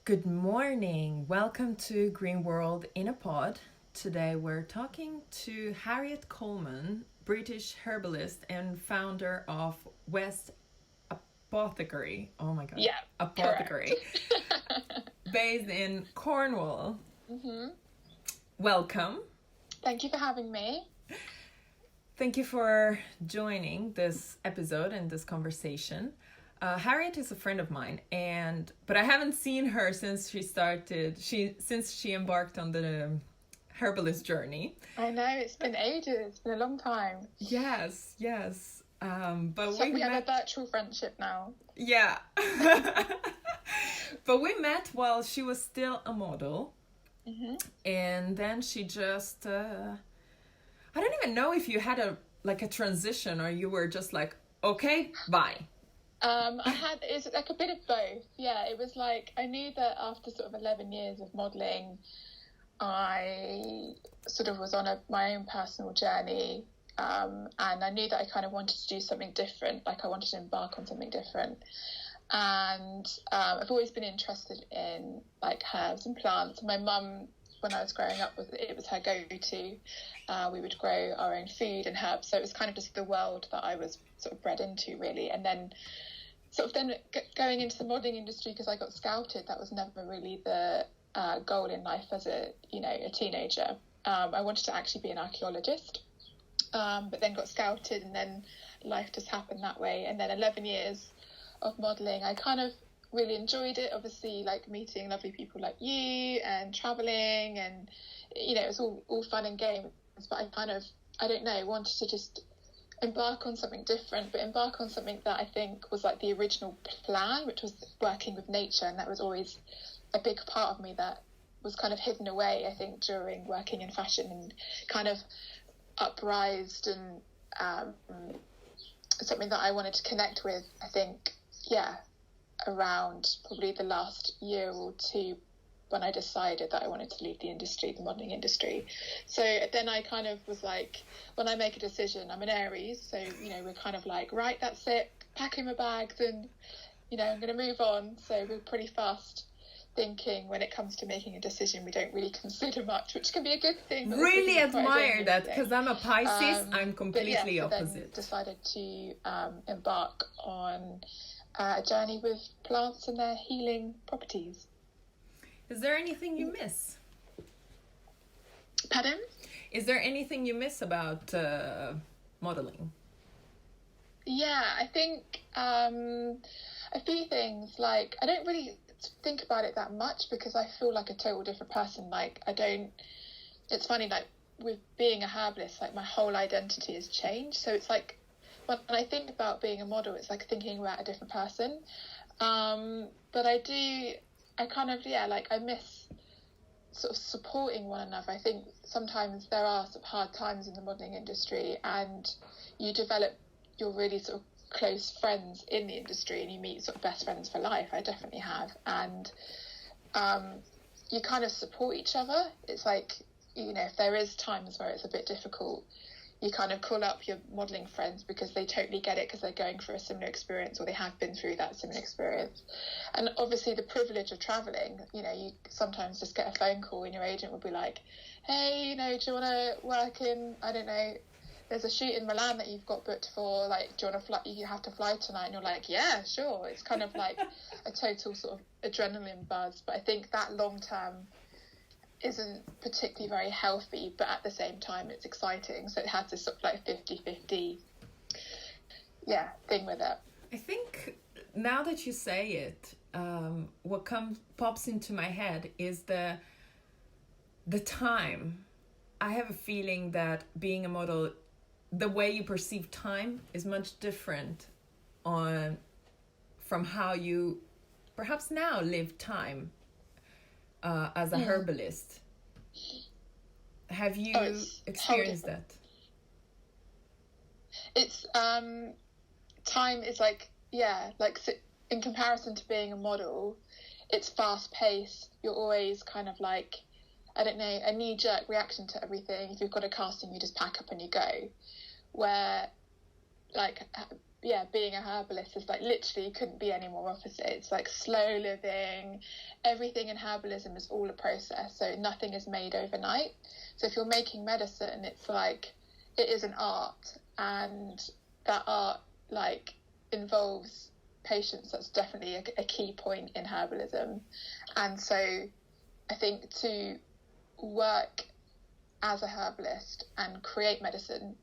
Good morning. Welcome to Green World in a Pod. Today we're talking to Harriet Coleman, British herbalist and founder of West Apothecary. Oh my god. Yeah, Apothecary. Based in Cornwall. Mm-hmm. Welcome. Thank you for having me. Thank you for joining this episode and this conversation. Harriet is a friend of mine, but I haven't seen her since she embarked on the herbalist journey. I know, it's been ages. It's been a long time. Yes. But we have a virtual friendship now. Yeah. But we met while she was still a model. Mm-hmm. And then she just... I don't even know if you had a transition or you were just like, okay, bye. It's like a bit of both. Yeah, it was like, I knew that after sort of 11 years of modelling, I sort of was on my own personal journey. And I knew that I kind of wanted to do something different, like I wanted to embark on something different. And I've always been interested in like herbs and plants. My mum, when I was growing up, it was her go-to. We would grow our own food and herbs, so it was kind of just the world that I was sort of bred into, really. And then going into the modelling industry, because I got scouted, that was never really the goal in life as a teenager. I wanted to actually be an archaeologist, but then got scouted, and then life just happened that way. And then 11 years of modelling, I kind of really enjoyed it, obviously, like meeting lovely people like you and travelling, and it was all fun and games, but I don't know, wanted to just embark on something different, but embark on something that I think was like the original plan, which was working with nature. And that was always a big part of me that was kind of hidden away, I think, during working in fashion, and kind of uprised, and something that I wanted to connect with, I think, around probably the last year or two, when I decided that I wanted to leave the modelling industry. So then I kind of was like, when I make a decision, I'm an Aries, so, we're kind of like, right, that's it, packing my bags and, I'm going to move on. So we're pretty fast thinking when it comes to making a decision. We don't really consider much, which can be a good thing. Really admire that, because I'm a Pisces. I'm completely opposite. Then decided to embark on a journey with plants and their healing properties. Is there anything you miss? Pardon? Is there anything you miss about modelling? Yeah, I think a few things. Like, I don't really think about it that much because I feel like a total different person. Like, it's funny, like, with being a herbalist, like, my whole identity has changed. So it's like, when I think about being a model, it's like thinking about a different person. But I miss sort of supporting one another. I think sometimes there are sort of hard times in the modelling industry, and you develop your really sort of close friends in the industry, and you meet sort of best friends for life. I definitely have. And you kind of support each other. It's like, if there is times where it's a bit difficult, you kind of call up your modelling friends because they totally get it, because they're going through a similar experience, or they have been through that similar experience. And obviously the privilege of travelling, you sometimes just get a phone call and your agent will be like, hey, do you want to work in, I don't know, there's a shoot in Milan that you've got booked for, like, do you want to fly, you have to fly tonight? And you're like, yeah, sure. It's kind of like a total sort of adrenaline buzz. But I think that long term isn't particularly very healthy, but at the same time it's exciting, so it has this sort of like 50-50 thing with it. I think now that you say it, what pops into my head is the time. I have a feeling that being a model, the way you perceive time is much different from how you perhaps now live time as a herbalist. Have you experienced that? It's time is like in comparison to being a model, it's fast paced. You're always kind of like, I don't know, a knee-jerk reaction to everything. If you've got a casting, you just pack up and you go. Where, like, being a herbalist is like literally couldn't be any more opposite. It's like slow living. Everything in herbalism is all a process, so nothing is made overnight. So if you're making medicine, it's like it is an art, and that art like involves patience. That's definitely a key point in herbalism. And so I think to work as a herbalist and create medicine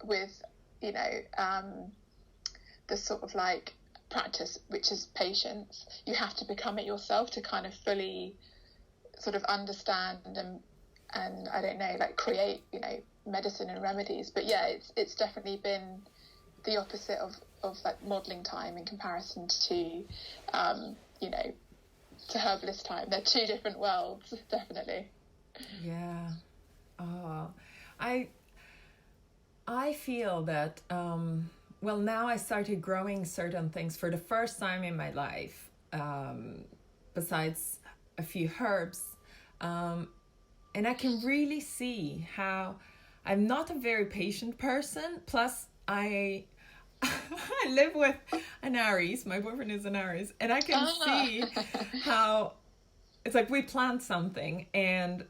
with, you know, the sort of like practice, which is patience, you have to become it yourself to kind of fully sort of understand and I don't know, like create, you know, medicine and remedies. But yeah, it's definitely been the opposite of like modelling time in comparison to, you know, to herbalist time. They're two different worlds, definitely. Yeah. Oh, I feel that, well, now I started growing certain things for the first time in my life, besides a few herbs. And I can really see how I'm not a very patient person. Plus, I live with an Aries. My boyfriend is an Aries. And I can see how it's like we plant something and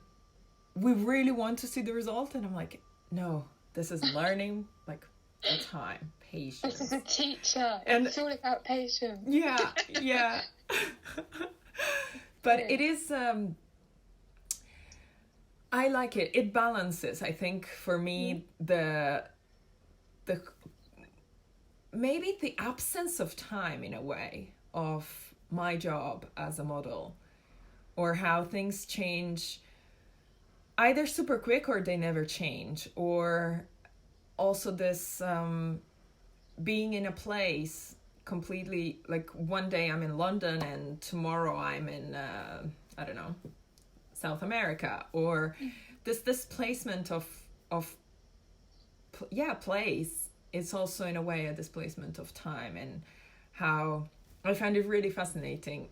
we really want to see the result. And I'm like, no, this is learning, like, the time, patience. This is a teacher. And it's all about patience. Yeah, yeah. But it is, I like it. It balances, I think, for me, the maybe the absence of time in a way of my job as a model, or how things change either super quick or they never change, or also this being in a place completely, like one day I'm in London and tomorrow I'm in I don't know, South America, or this displacement of place. It's also in a way a displacement of time, and how I find it really fascinating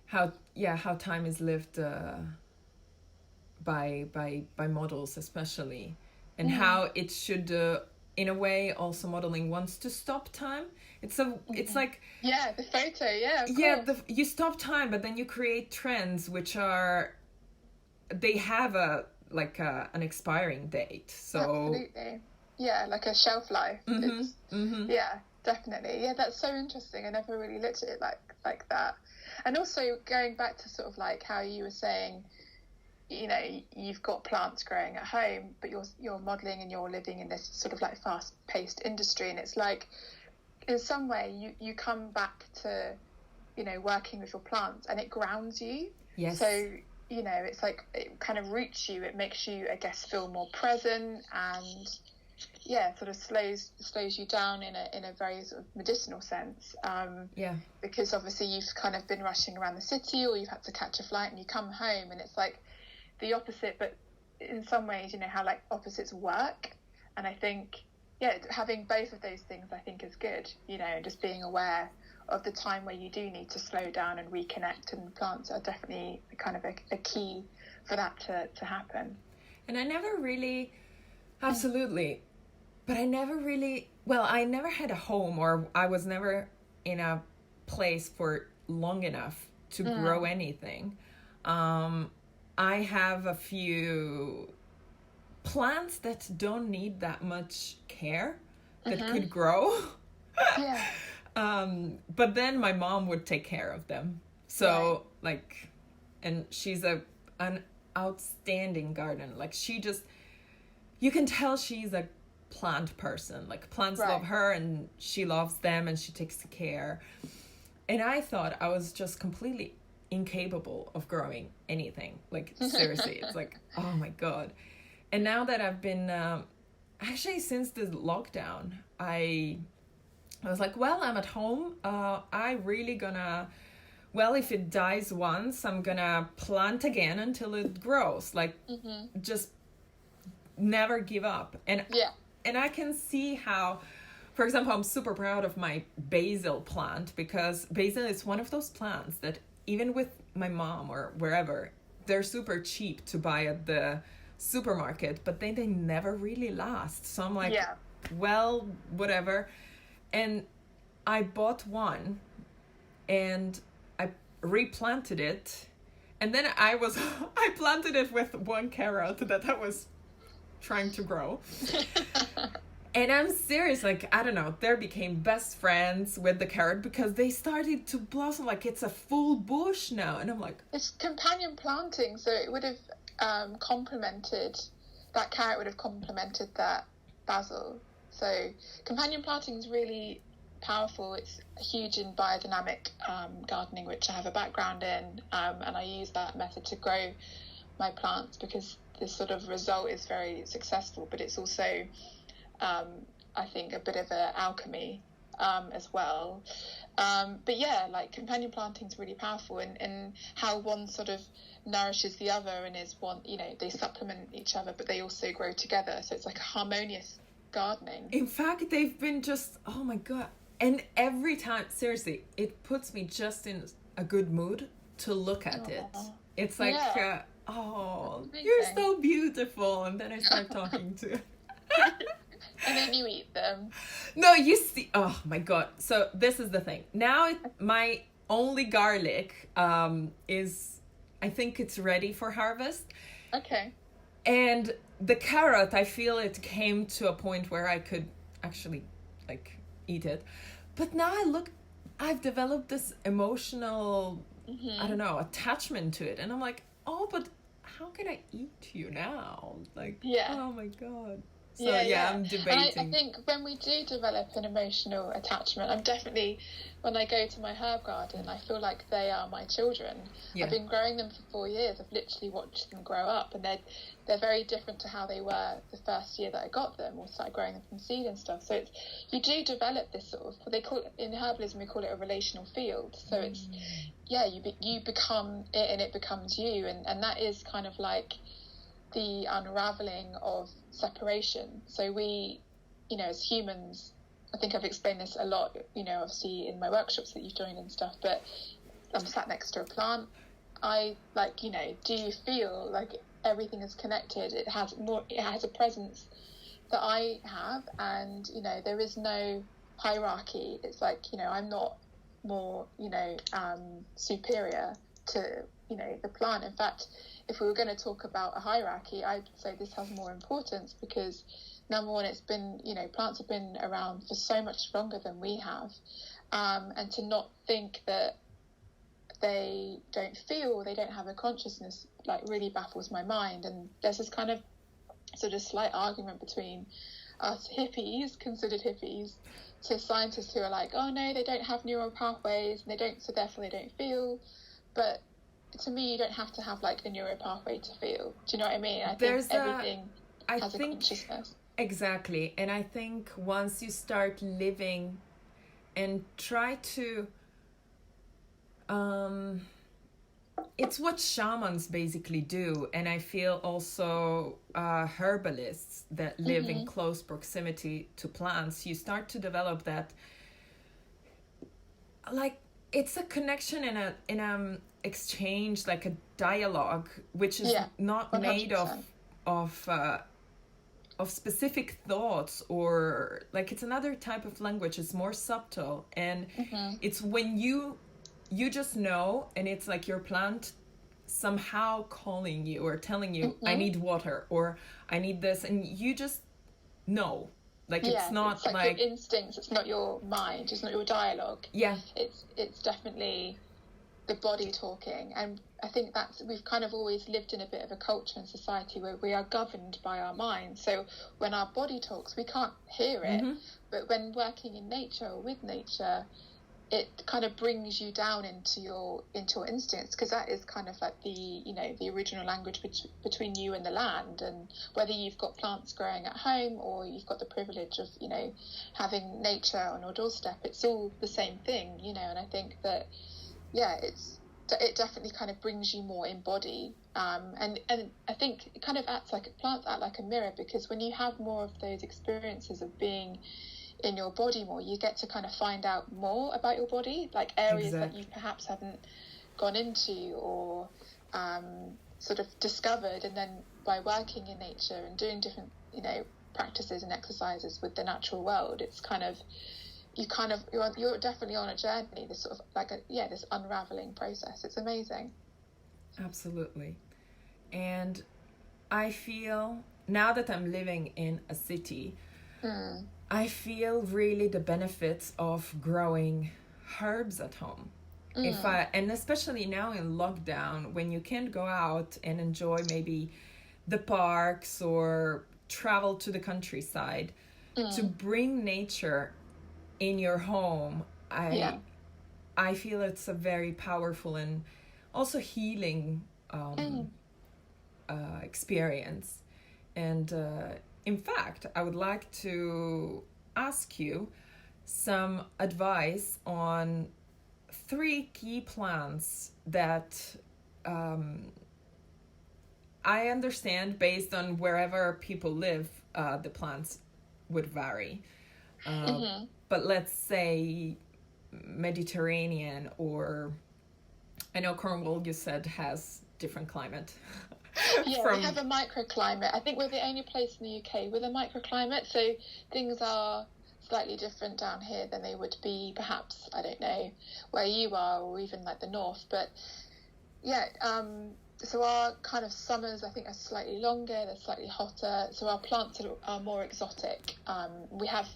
how time is lived by models especially, and how it should in a way also modeling wants to stop time. It's like the photo, you stop time, but then you create trends which are, they have an expiring date. So absolutely, like a shelf life. Yeah, definitely. Yeah, that's so interesting. I never really looked at it like that. And also going back to sort of like how you were saying, you know, you've got plants growing at home, but you're modelling and you're living in this sort of like fast-paced industry, and it's like in some way you come back to, you know, working with your plants, and it grounds you. Yes. So, you know, it's like it kind of roots you. It makes you, I guess, feel more present, and sort of slows you down in a very sort of medicinal sense. Because obviously you've kind of been rushing around the city, or you've had to catch a flight, and you come home and it's like the opposite, but in some ways, you know, how like opposites work. And I think, having both of those things, I think is good, you know, and just being aware of the time where you do need to slow down and reconnect, and plants are definitely kind of a key for that to happen. And I never really, absolutely, but I never really, I never had a home, or I was never in a place for long enough to grow anything. I have a few plants that don't need that much care that could grow. But then my mom would take care of them. So and she's an outstanding gardener. Like you can tell she's a plant person. Like plants love her, and she loves them, and she takes care. And I thought I was just completely incapable of growing anything. Like seriously, it's like, oh my God. And now that I've been actually since the lockdown, I was like, I'm at home, I really gonna, if it dies once, I'm gonna plant again until it grows. Like just never give up. And I can see how, for example, I'm super proud of my basil plant, because basil is one of those plants that even with my mom or wherever, they're super cheap to buy at the supermarket, but they never really last. So I'm like, well, whatever. And I bought one and I replanted it. And then I planted it with one carrot that I was trying to grow. And I'm serious, like, I don't know, they became best friends with the carrot because they started to blossom like it's a full bush now. And I'm like... It's companion planting, so it would have complemented, that carrot would have complemented that basil. So companion planting is really powerful. It's huge in biodynamic gardening, which I have a background in, and I use that method to grow my plants because this sort of result is very successful, but it's also... I think a bit of an alchemy as well. But yeah, like companion planting is really powerful and how one sort of nourishes the other and is one, you know, they supplement each other, but they also grow together. So it's like a harmonious gardening. In fact, they've been just, oh my God. And every time, seriously, it puts me just in a good mood to look at it. It's like, Yeah. Oh, Amazing. you're so beautiful. And then I start talking to... And then you eat them. No, you see, oh my God. So this is the thing. Now my only garlic is, I think it's ready for harvest. Okay. And the carrot, I feel it came to a point where I could actually like eat it. But now I've developed this emotional, I don't know, attachment to it. And I'm like, oh, but how can I eat you now? Like, oh my God. So yeah, I'm debating. And I think when we do develop an emotional attachment, I'm definitely, when I go to my herb garden, I feel like they are my children. Yeah. I've been growing them for 4 years. I've literally watched them grow up, and they're very different to how they were the first year that I got them or started growing them from seed and stuff. So you do develop this sort of, they call it, in herbalism we call it a relational field. So it's you become it and it becomes you, and that is kind of like the unraveling of separation. So we, you know, as humans, I think I've explained this a lot, you know, obviously in my workshops that you've joined and stuff, but I'm sat next to a plant. I like, you know, do you feel like everything is connected? It has a presence that I have, and, you know, there is no hierarchy. It's like, you know, I'm not more, you know, superior to, you know, the plant. In fact, if we were going to talk about a hierarchy, I'd say this has more importance because, number one, it's been, you know, plants have been around for so much longer than we have. And to not think that they don't feel, they don't have a consciousness, like really baffles my mind. And there's this kind of sort of slight argument between us hippies, considered hippies, to scientists who are like, oh no, they don't have neural pathways and they don't, so therefore they don't feel. But to me, you don't have to have like a neural pathway to feel. Do you know what I mean? I think everything has a consciousness. Exactly. And I think once you start living and try to, it's what shamans basically do. And I feel also herbalists that live in close proximity to plants, you start to develop that, like, it's a connection in a exchange, like a dialogue, which is not 100%. Made of specific thoughts, or like it's another type of language. It's more subtle, and it's when you just know, and it's like your plant somehow calling you or telling you, I need water, or I need this, and you just know. Like, it's not it's like your instincts. It's not your mind. It's not your dialogue. Yeah. It's definitely the body talking. And I think we've kind of always lived in a bit of a culture and society where we are governed by our mind. So when our body talks, we can't hear it. But when working in nature or with nature, it kind of brings you down into your instincts, because that is kind of like the, you know, the original language between you and the land. And whether you've got plants growing at home or you've got the privilege of, you know, having nature on your doorstep, it's all the same thing, you know. And I think that, it definitely kind of brings you more in body. And I think it kind of plants act like a mirror, because when you have more of those experiences of being in your body more, you get to kind of find out more about your body, like areas that you perhaps haven't gone into or sort of discovered. And then by working in nature and doing different, you know, practices and exercises with the natural world. It's kind of you're definitely on a journey, this sort of like this unraveling process. It's amazing. Absolutely. And I feel now that I'm living in a city, I feel really the benefits of growing herbs at home. And especially now in lockdown, when you can't go out and enjoy maybe the parks or travel to the countryside, to bring nature in your home, I feel it's a very powerful and also healing experience. And in fact, I would like to ask you some advice on 3 key plants that I understand based on wherever people live, the plants would vary. But let's say Mediterranean, or I know Cornwall, you said, has different climate. Yeah, we have a microclimate. I think we're the only place in the UK with a microclimate, so things are slightly different down here than they would be perhaps, I don't know, where you are, or even like the north. But yeah, so our kind of summers, I think, are slightly longer, they're slightly hotter, so our plants are more exotic. We have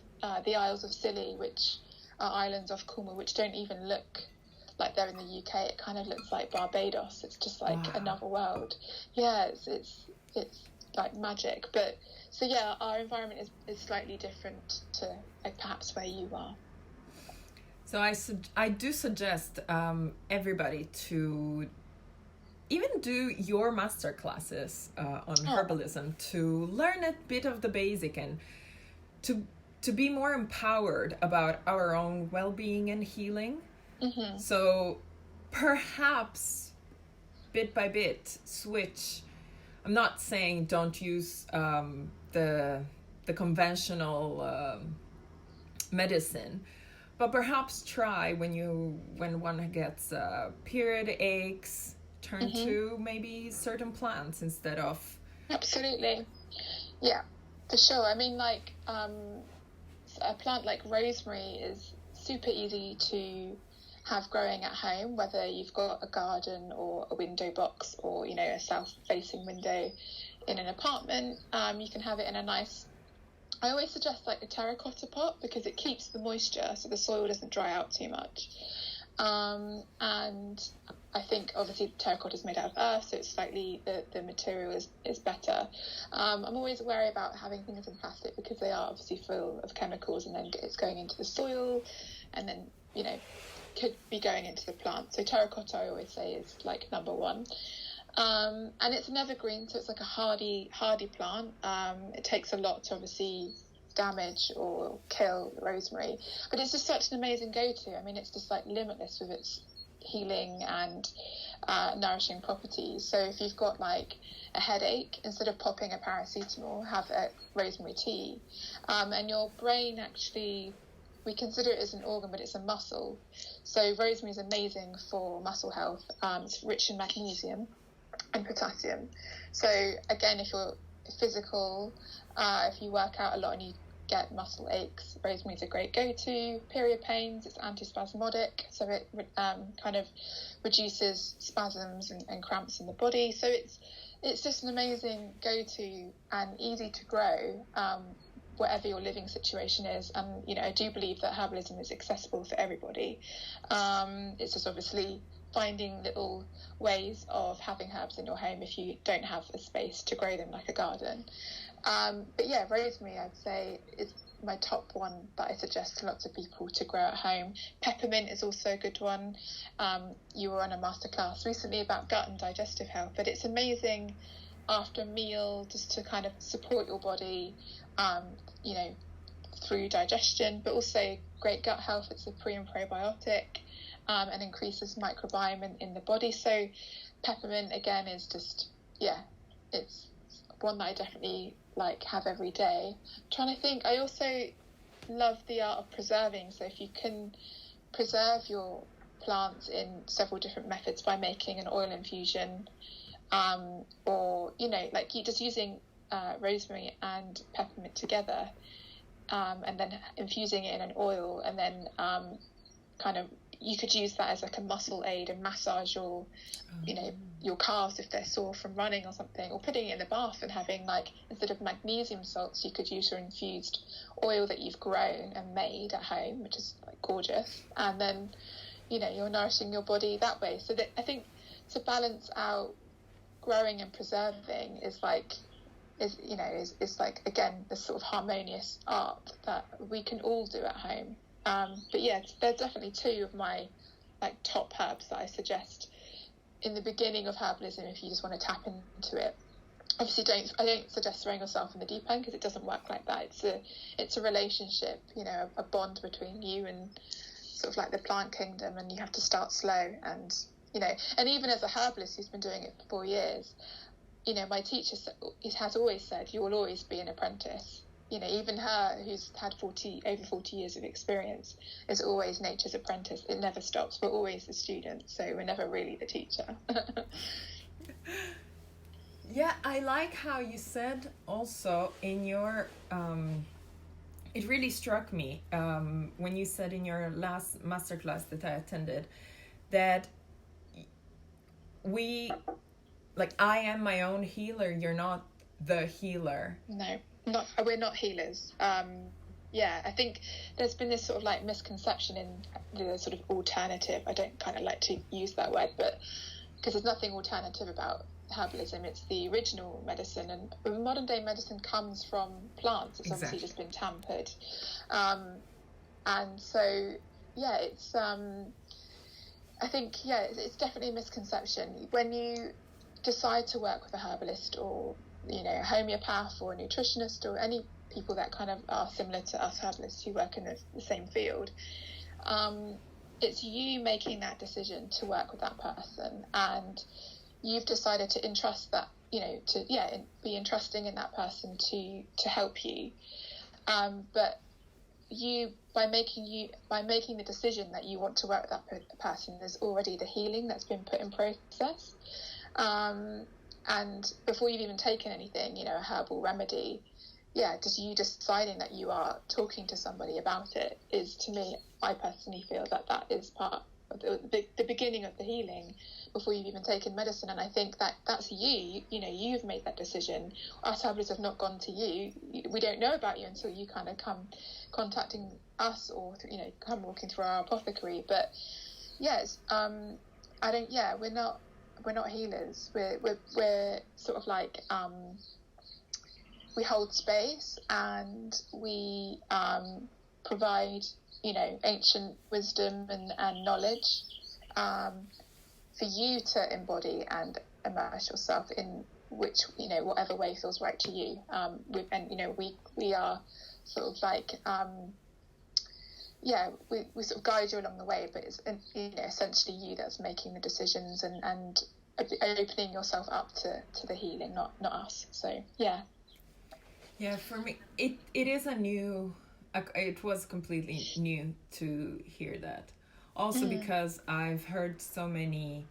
the Isles of Scilly, which are islands off Cornwall, which don't even look like they're in the UK. It kind of looks like Barbados. It's just like another world. Yeah, it's like magic. But so yeah, our environment is slightly different to like perhaps where you are. So I do suggest everybody to even do your master classes on herbalism, to learn a bit of the basic and to be more empowered about our own well-being and healing. So perhaps bit by bit switch. I'm not saying don't use the conventional medicine, but perhaps try when one gets period aches, turn to maybe certain plants instead of. Absolutely, yeah, for sure. I mean, like a plant like rosemary is super easy to have growing at home, whether you've got a garden or a window box, or a south-facing window in an apartment. You can have it in a nice, I always suggest like a terracotta pot, because it keeps the moisture so the soil doesn't dry out too much. And I think obviously terracotta is made out of earth, so it's slightly the material is better. I'm always wary about having things in plastic, because they are obviously full of chemicals, and then it's going into the soil, and then could be going into the plant. So terracotta, I always say, is like number one. And it's an evergreen, so it's like a hardy plant. It takes a lot to obviously damage or kill rosemary, but it's just such an amazing go-to. I mean, it's just like limitless with its healing and nourishing properties. So if you've got like a headache, instead of popping a paracetamol, have a rosemary tea. And your brain actually, we consider it as an organ, but it's a muscle. So rosemary is amazing for muscle health. It's rich in magnesium and potassium. So again, if you're physical, if you work out a lot and you get muscle aches, rosemary is a great go-to. Period pains, it's antispasmodic, so it kind of reduces spasms and cramps in the body. So it's just an amazing go-to and easy to grow, whatever your living situation is. And I do believe that herbalism is accessible for everybody. It's just obviously finding little ways of having herbs in your home if you don't have a space to grow them like a garden. But yeah, rosemary, I'd say, is my top one that I suggest to lots of people to grow at home. Peppermint is also a good one. You were on a masterclass recently about gut and digestive health, but it's amazing after a meal just to kind of support your body, through digestion, but also great gut health. It's a pre and probiotic, and increases microbiome in the body. So peppermint, again, is just, it's one that I definitely have every day. I'm trying to think, I also love the art of preserving. So if you can preserve your plants in several different methods by making an oil infusion, or you just using rosemary and peppermint together, and then infusing it in an oil, and then kind of, you could use that as like a muscle aid and massage your, you know, your calves if they're sore from running or something, or putting it in the bath and having, like, instead of magnesium salts, you could use your infused oil that you've grown and made at home, which is like gorgeous, and then, you know, you're nourishing your body that way. So that, I think, to balance out growing and preserving is like, again, this sort of harmonious art that we can all do at home. But yeah, there's definitely two of my like top herbs that I suggest in the beginning of herbalism if you just want to tap into it. Obviously, I don't suggest throwing yourself in the deep end, because it doesn't work like that. It's a relationship, you know, a bond between you and sort of like the plant kingdom, and you have to start slow. And, you know, and even as a herbalist who's been doing it for 4 years, you know, my teacher has always said, you will always be an apprentice. You know, even her, who's had over 40 years of experience, is always nature's apprentice. It never stops. We're always the student, so we're never really the teacher. Yeah, I like how you said also in your, it really struck me when you said in your last masterclass that I attended that I am my own healer, you're not the healer. No. We're not healers. Yeah, I think there's been this sort of like misconception in the sort of alternative. I don't kind of like to use that word, but because there's nothing alternative about herbalism. It's the original medicine, and modern day medicine comes from plants. It's obviously just been tampered, and so yeah, it's I think it's definitely a misconception when you decide to work with a herbalist, or, you know, a homeopath or a nutritionist, or any people that kind of are similar to us herbalists who work in the same field. It's you making that decision to work with that person, and you've decided to entrust that, you know, be entrusting in that person to help you. But you, by making the decision that you want to work with that person, there's already the healing that's been put in process. And before you've even taken anything, you know, a herbal remedy, just you deciding that you are talking to somebody about it is, to me, I personally feel that is part of the beginning of the healing before you've even taken medicine. And I think that's you know, you've made that decision. Us herbalists have not gone to you. We don't know about you until you kind of come contacting us, or, you know, come walking through our apothecary. But yes, we're not healers. We're sort of like, we hold space, and we provide, you know, ancient wisdom and knowledge for you to embody and immerse yourself in, which, you know, whatever way feels right to you. And, you know, we are sort of like, we sort of guide you along the way, but it's, you know, essentially you that's making the decisions and opening yourself up to the healing, not us. So yeah, for me it is it was completely new to hear that, also because I've heard so many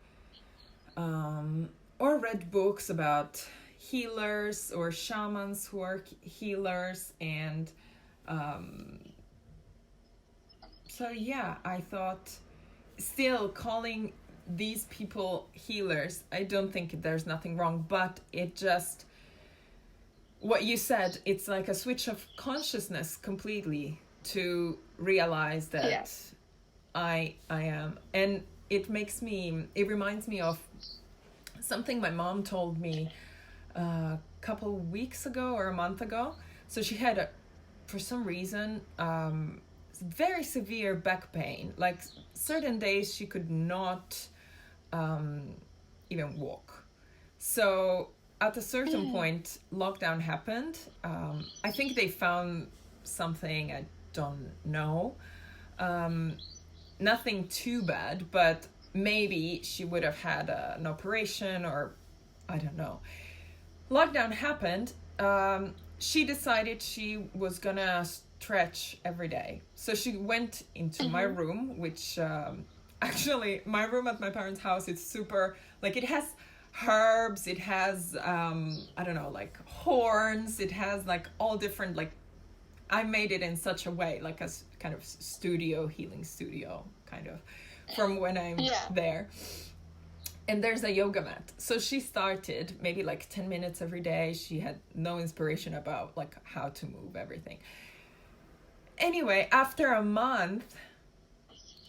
or read books about healers or shamans who are healers, and so yeah, I thought, still calling these people healers, I don't think there's nothing wrong, but it just, what you said, it's like a switch of consciousness completely to realize that I am. And it reminds me of something my mom told me a couple weeks ago or a month ago. So she had for some reason very severe back pain. Like certain days she could not even walk. So at a certain point, lockdown happened. I think they found something, I don't know. Nothing too bad, but maybe she would have had an operation, or I don't know. Lockdown happened. She decided she was gonna stretch every day. So she went into my room, which actually, my room at my parents' house, it's super, like, it has herbs, it has I don't know, like horns, it has like all different, like I made it in such a way, like a kind of healing studio kind of, from when I'm there. And there's a yoga mat. So she started maybe like 10 minutes every day. She had no inspiration about like how to move everything. Anyway, after a month,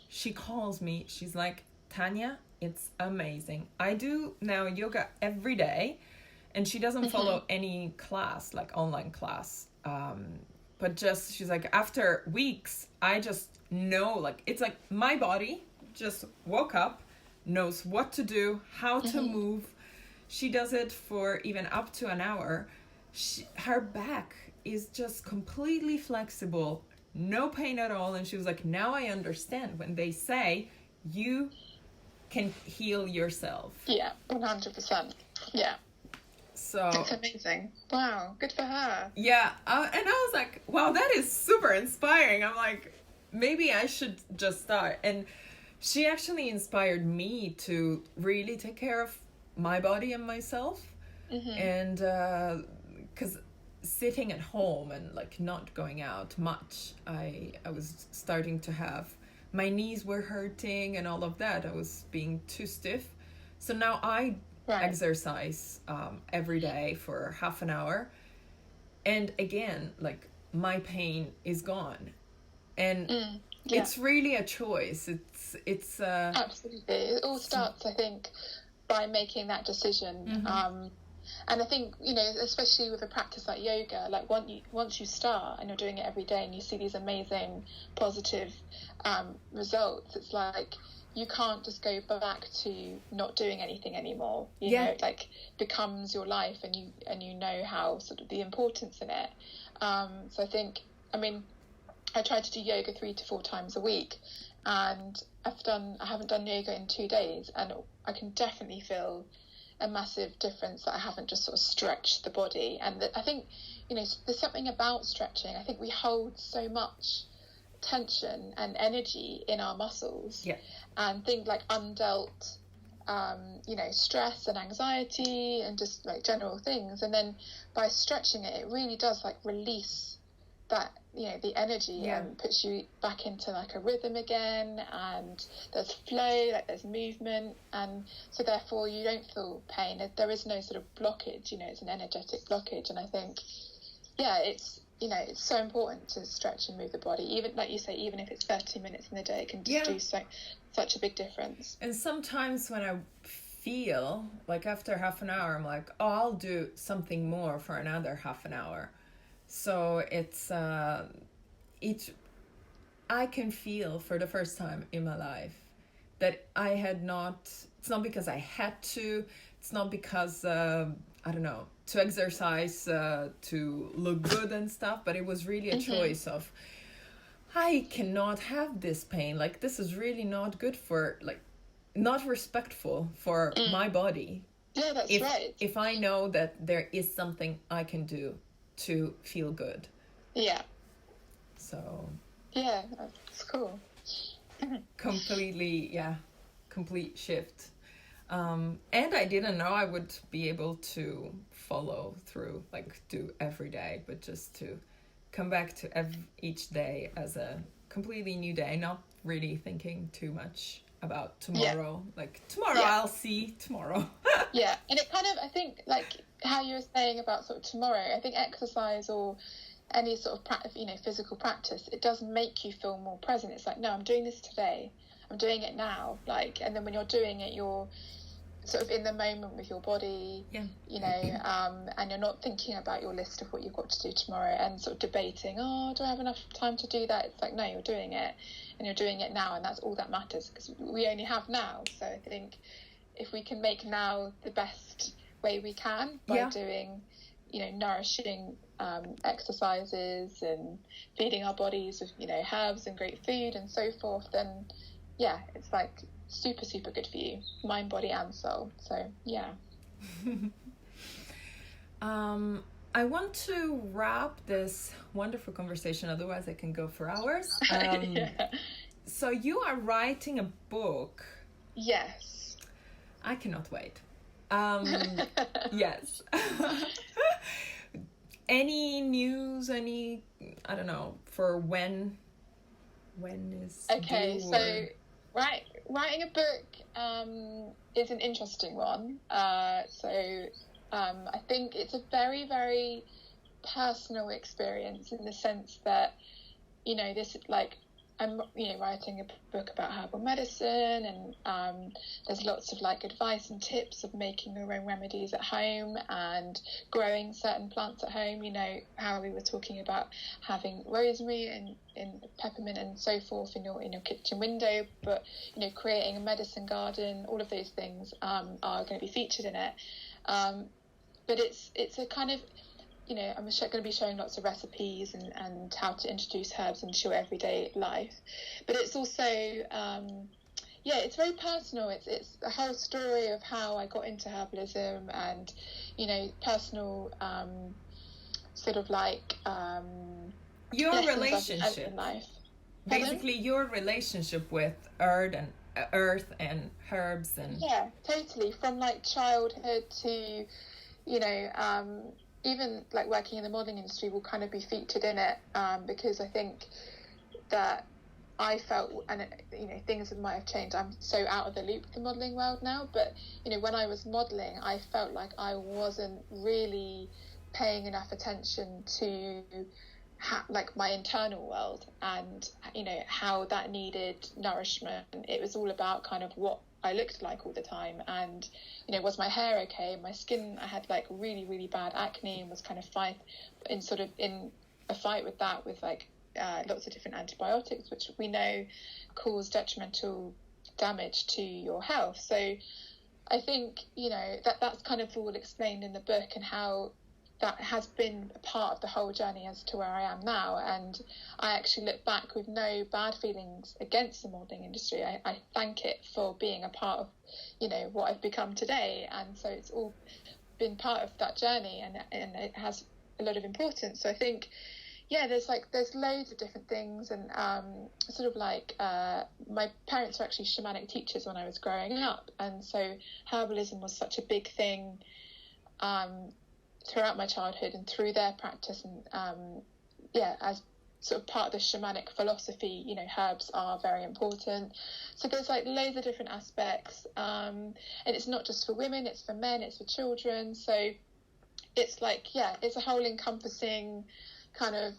she calls me. She's like, Tanya, it's amazing. I do now yoga every day. And she doesn't follow any class, like online class. But just, she's like, after weeks, I just know, like, it's like my body just woke up, knows what to do, how to move. She does it for even up to an hour. Her back is just completely flexible, no pain at all. And she was like, now I understand when they say you can heal yourself. Yeah, 100%. Yeah. So it's amazing. Wow, good for her. Yeah, and I was like, wow, that is super inspiring. I'm like, maybe I should just start. And she actually inspired me to really take care of my body and myself. And because sitting at home and like not going out much, I was starting to have, my knees were hurting and all of that. I was being too stiff. So now I exercise every day for half an hour. And again, like my pain is gone. And it's really a choice. It's absolutely. It all starts, I think, by making that decision. And I think, you know, especially with a practice like yoga, like once you start and you're doing it every day and you see these amazing positive results, it's like you can't just go back to not doing anything anymore. You know, it like becomes your life, and you know how sort of the importance in it. So I think, I mean, I try to do yoga 3 to 4 times a week, and I haven't done yoga in 2 days, and I can definitely feel a massive difference that I haven't just sort of stretched the body. And I think, you know, there's something about stretching. I think we hold so much tension and energy in our muscles, and things like undealt you know, stress and anxiety and just like general things, and then by stretching it really does like release that, you know, the energy and puts you back into like a rhythm again, and there's flow, like there's movement, and so therefore you don't feel pain. There is no sort of blockage, you know, it's an energetic blockage. And I think it's, you know, it's so important to stretch and move the body, even like you say, even if it's 30 minutes in the day, it can just do such a big difference. And sometimes when I feel like after half an hour, I'm like, oh, I'll do something more for another half an hour. So it's I can feel for the first time in my life that I had not, it's not because I had to, it's not because I don't know, to exercise to look good and stuff, but it was really a choice of, I cannot have this pain, like this is really not good for, like, not respectful for my body. Yeah, that's right. If I know that there is something I can do to feel good. Yeah. So. Yeah, that's cool. Complete shift. And I didn't know I would be able to follow through, like do every day, but just to come back to each day as a completely new day, not really thinking too much about tomorrow. Like tomorrow, I'll see tomorrow. Yeah, and it kind of, I think, like how you were saying about sort of tomorrow, I think exercise or any sort of physical practice, it does make you feel more present. It's like, no, I'm doing this today, I'm doing it now, like, and then when you're doing it, you're sort of in the moment with your body, you know, and you're not thinking about your list of what you've got to do tomorrow and sort of debating, oh, do I have enough time to do that? It's like, no, you're doing it, and you're doing it now, and that's all that matters, because we only have now. So I think if we can make now the best way we can by doing, you know, nourishing exercises and feeding our bodies with, you know, herbs and great food and so forth, then it's like super, super good for you, mind, body and soul. So I want to wrap this wonderful conversation, otherwise I can go for hours. So you are writing a book. Yes. I cannot wait. Yes. Any news, I don't know, for when is Okay, due, so writing a book is an interesting one. I think it's a very, very personal experience in the sense that, this like I'm writing a book about herbal medicine, and there's lots of like advice and tips of making your own remedies at home and growing certain plants at home. How we were talking about having rosemary and peppermint and so forth in your kitchen window, but creating a medicine garden, all of those things are going to be featured in it. But it's a kind of, I'm going to be showing lots of recipes and how to introduce herbs into your everyday life. But it's also, it's very personal. It's a whole story of how I got into herbalism and, personal sort of like your relationship. in life. Basically, your relationship with earth and herbs and... Yeah, totally. From like childhood to, even like working in the modelling industry will kind of be featured in it, because I think that I felt, and things might have changed. I'm so out of the loop with the modelling world now, but when I was modelling, I felt like I wasn't really paying enough attention to like my internal world and how that needed nourishment. It was all about kind of what I looked like all the time, and was my hair okay? My skin, I had like really, really bad acne and was kind of in a fight with that, with like lots of different antibiotics, which we know cause detrimental damage to your health. So I think that's kind of all explained in the book, and how that has been a part of the whole journey as to where I am now. And I actually look back with no bad feelings against the modelling industry. I thank it for being a part of, what I've become today. And so it's all been part of that journey, and it has a lot of importance. So I think, there's loads of different things. And sort of like my parents were actually shamanic teachers when I was growing up. And so herbalism was such a big thing throughout my childhood and through their practice, and as sort of part of the shamanic philosophy, herbs are very important. So there's like loads of different aspects, and it's not just for women, it's for men, it's for children. So it's like, it's a whole encompassing kind of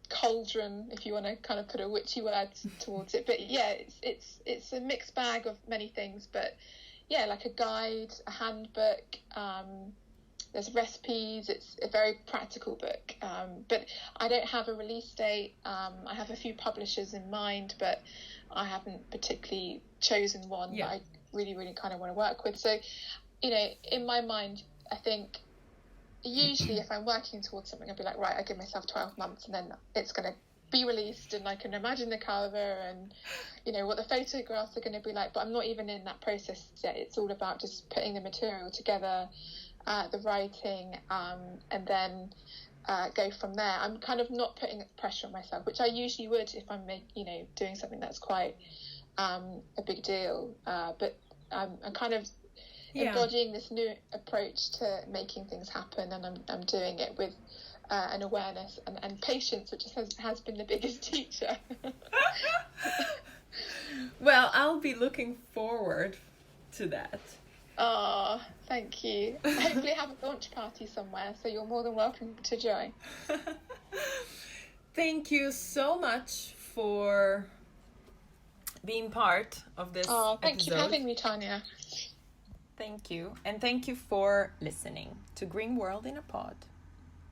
cauldron, if you want to kind of put a witchy word towards it. But it's a mixed bag of many things, but like a guide, a handbook, there's recipes. It's a very practical book, but I don't have a release date. I have a few publishers in mind, but I haven't particularly chosen one that I really, really kind of want to work with. So, in my mind, I think usually if I'm working towards something, I'd be like, right, I give myself 12 months and then it's going to be released, and I can imagine the cover and what the photographs are going to be like. But I'm not even in that process yet. It's all about just putting the material together, the writing, and then go from there. I'm kind of not putting pressure on myself, which I usually would if I'm doing something that's quite a big deal, but I'm kind of embodying this new approach to making things happen, and I'm doing it with an awareness and patience, which has been the biggest teacher. Well, I'll be looking forward to that. Oh, thank you. Hopefully have a launch party somewhere, so you're more than welcome to join. Thank you so much for being part of this thank you for having me, Tanya. Thank you. And thank you for listening to Green World in a Pod.